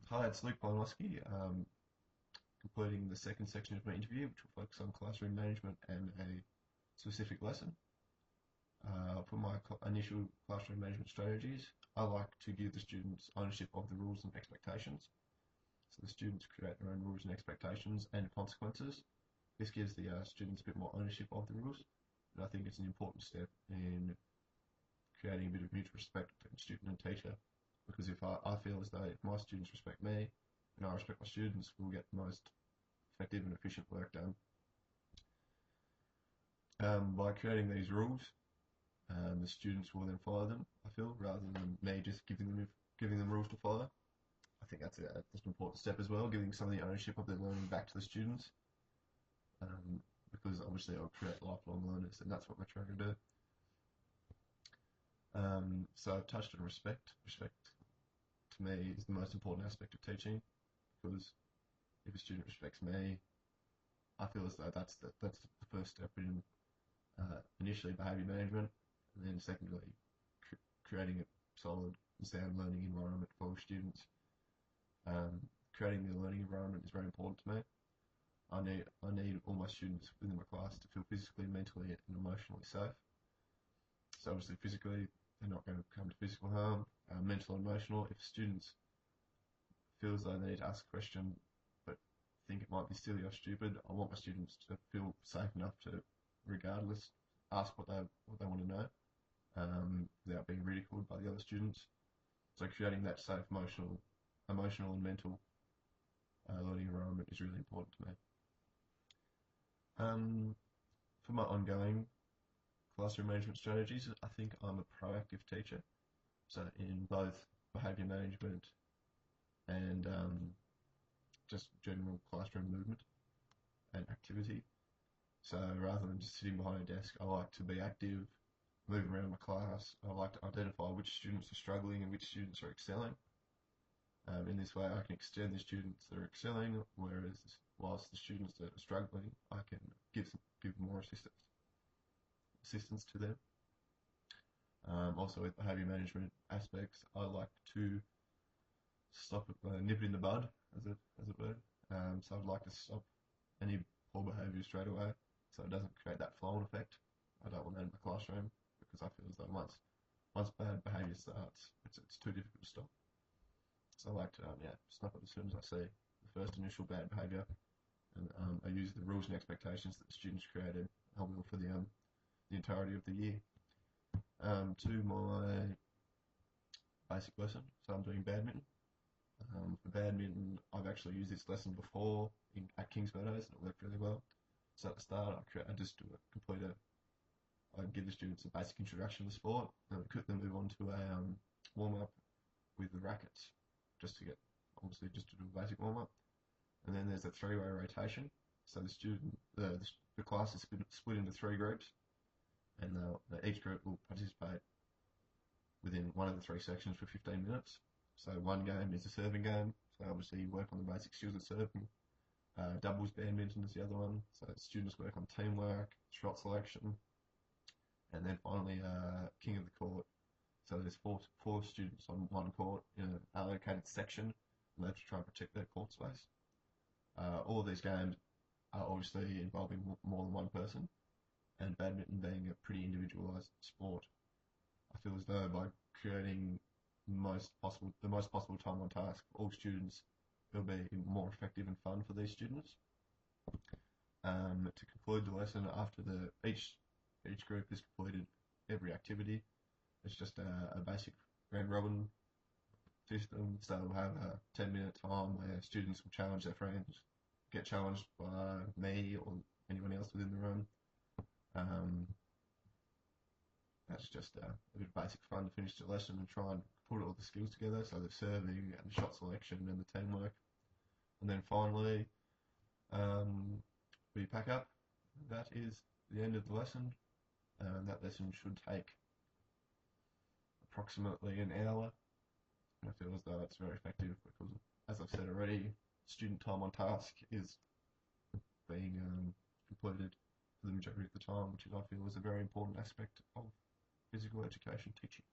Hi, it's Luke Polanoski, completing the second section of my interview, which will focus on classroom management and a specific lesson. For my initial classroom management strategies, I like to give the students ownership of the rules and expectations. So the students create their own rules and expectations and consequences. This gives the students a bit more ownership of the rules, and I think it's an important step in creating a bit of mutual respect between student and teacher. Because if I feel as though if my students respect me and I respect my students, we'll get the most effective and efficient work done. By creating these rules, the students will then follow them, I feel, rather than me just giving them rules to follow. I think that's an important step as well, giving some of the ownership of their learning back to the students, because obviously I'll create lifelong learners, and that's what we're trying to do. So I've touched on respect. Respect to me is the most important aspect of teaching, because if a student respects me, I feel as though that's the first step in initially behaviour management, and then secondly creating a solid and sound learning environment for students. Creating the learning environment is very important to me. I need all my students within my class to feel physically, mentally, and emotionally safe. So obviously physically, they're not going to come to physical harm. Mental and emotional, if students feel as though they need to ask a question but think it might be silly or stupid, I want my students to feel safe enough to, regardless, ask what they want to know, without being ridiculed by the other students. So creating that safe emotional and mental learning environment is really important to me. For my ongoing classroom management strategies, I think I'm a proactive teacher. So in both behaviour management and just general classroom movement and activity. So rather than just sitting behind a desk, I like to be active, move around my class. I like to identify which students are struggling and which students are excelling. In this way, I can extend the students that are excelling, whereas whilst the students that are struggling, I can give more assistance to them. Also, with behaviour management aspects, I like to nip it in the bud, as it were. So I'd like to stop any poor behaviour straight away, so it doesn't create that flow-on effect. I don't want that in my classroom, because I feel as though once bad behaviour starts, it's too difficult to stop. So I like to stop it as soon as I see the first initial bad behaviour, and I use the rules and expectations that the students created, I will for the entirety of the year. To my basic lesson, so I'm doing badminton. For badminton, I've actually used this lesson before at Kings Meadows, and it worked really well. So at the start, I give the students a basic introduction to the sport, and I then move on to a warm up with the rackets, just to do a basic warm up. And then there's a three-way rotation. So the class is split into three groups, and each group will participate within one of the three sections for 15 minutes. So one game is a serving game. So obviously you work on the basic skills of serving. Doubles badminton is the other one. So students work on teamwork, shot selection, and then finally king of the court. So there's four students on one court in an allocated section, and they have to try and protect their court space. All of these games are obviously involving more than one person, and badminton being a pretty individualised sport, I feel as though by creating the most possible time on task for all students, it'll be more effective and fun for these students. To conclude the lesson, after each group has completed every activity, it's just a basic round robin system. So we'll have a 10-minute time where students will challenge their friends, get challenged by me or anyone else within the room. That's just a bit of basic fun to finish the lesson and try and put all the skills together, so the serving and the shot selection and the teamwork. And then finally, we pack up. That is the end of the lesson. That lesson should take approximately an hour. And I feel as though it's very effective because, as I've said already, student time on task is being completed for the majority of the time, which I feel is a very important aspect of physical education teaching.